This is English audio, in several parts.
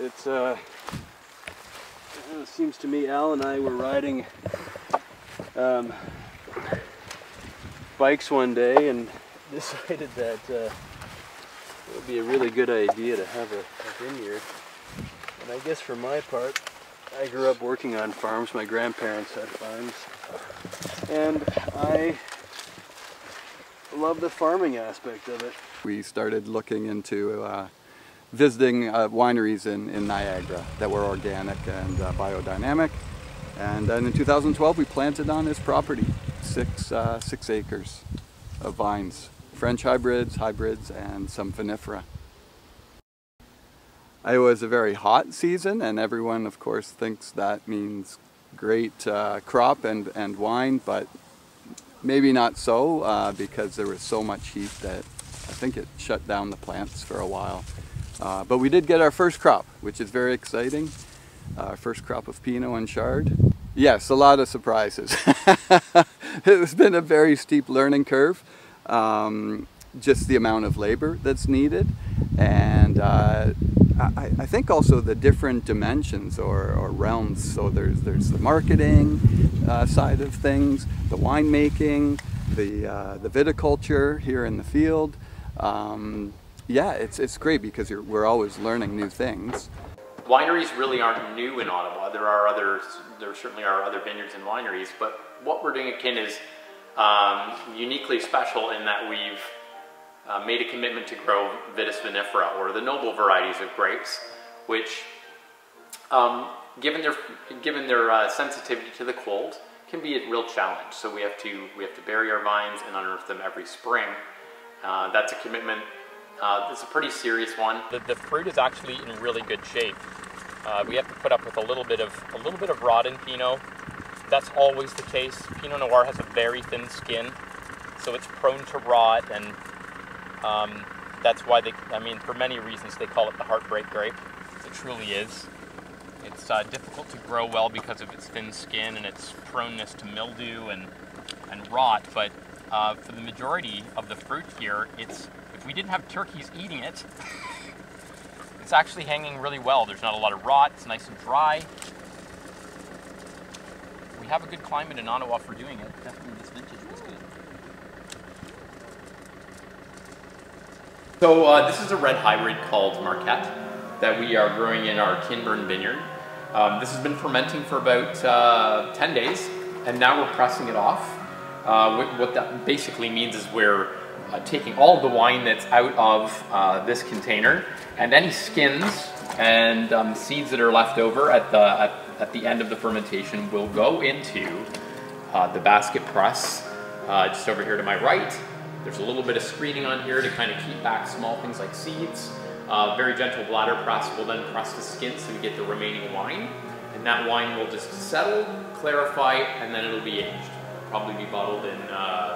It seems to me Al and I were riding bikes one day and decided that it would be a really good idea to have a vineyard. And I guess for my part, I grew up working on farms. My grandparents had farms, and I love the farming aspect of it. We started looking into visiting wineries in Niagara that were organic and biodynamic, and then in 2012 we planted on this property 6 acres of vines, French hybrids, and some vinifera. It was a very hot season, and everyone of course thinks that means great crop and wine, but maybe not so, because there was so much heat that I think it shut down the plants for a while. But we did get our first crop, which is very exciting. First crop of Pinot and Chard. Yes, a lot of surprises. It's been a very steep learning curve. Just the amount of labor that's needed, and I think also the different dimensions or realms. So there's the marketing side of things, the winemaking, the viticulture here in the field. Yeah, it's great because we're always learning new things. Wineries really aren't new in Ottawa. There certainly are other vineyards and wineries, but what we're doing at Kin is uniquely special in that we've made a commitment to grow Vitis vinifera, or the noble varieties of grapes, which, given their sensitivity to the cold, can be a real challenge. So we have to bury our vines and unearth them every spring. That's a commitment. It's a pretty serious one. The fruit is actually in really good shape. We have to put up with a little bit of rot in Pinot. That's always the case. Pinot Noir has a very thin skin, so it's prone to rot, and that's why for many reasons they call it the heartbreak grape. It truly is. It's difficult to grow well because of its thin skin and its proneness to mildew and rot, but for the majority of the fruit here, if we didn't have turkeys eating it, it's actually hanging really well. There's not a lot of rot, it's nice and dry. We have a good climate in Ottawa for doing it. Definitely this vintage was good. So this is a red hybrid called Marquette that we are growing in our Kinburn vineyard. This has been fermenting for about 10 days, and now we're pressing it off. What that basically means is we're taking all of the wine that's out of this container, and any skins and seeds that are left over at the end of the fermentation will go into the basket press just over here to my right. There's a little bit of screening on here to kind of keep back small things like seeds. Very gentle bladder press will then press the skin so we get the remaining wine, and that wine will just settle, clarify, and then it'll be aged. Probably be bottled in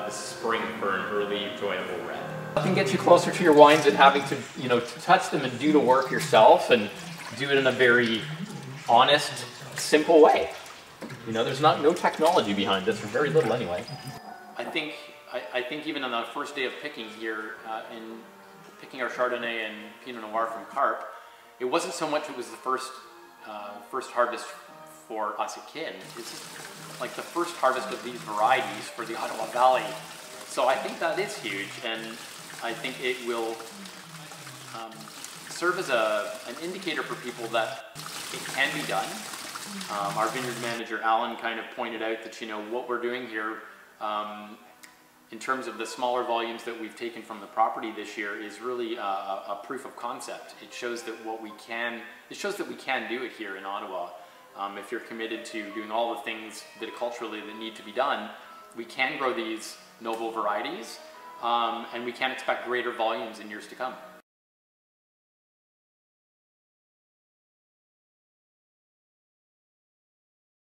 this spring for an early enjoyable red. Nothing gets you closer to your wines than having to, to touch them and do the work yourself, and do it in a very honest, simple way. There's no technology behind this, or very little anyway. I think even on the first day of picking here, in picking our Chardonnay and Pinot Noir from Carp, it wasn't so much it was the first harvest for us at Kin. It's like the first harvest of these varieties for the Ottawa Valley. So I think that is huge, and I think it will serve as an indicator for people that it can be done. Our vineyard manager, Alan, kind of pointed out that, what we're doing here in terms of the smaller volumes that we've taken from the property this year is really a proof of concept. It shows that we can do it here in Ottawa. If you're committed to doing all the things viticulturally that need to be done, we can grow these noble varieties, and we can expect greater volumes in years to come.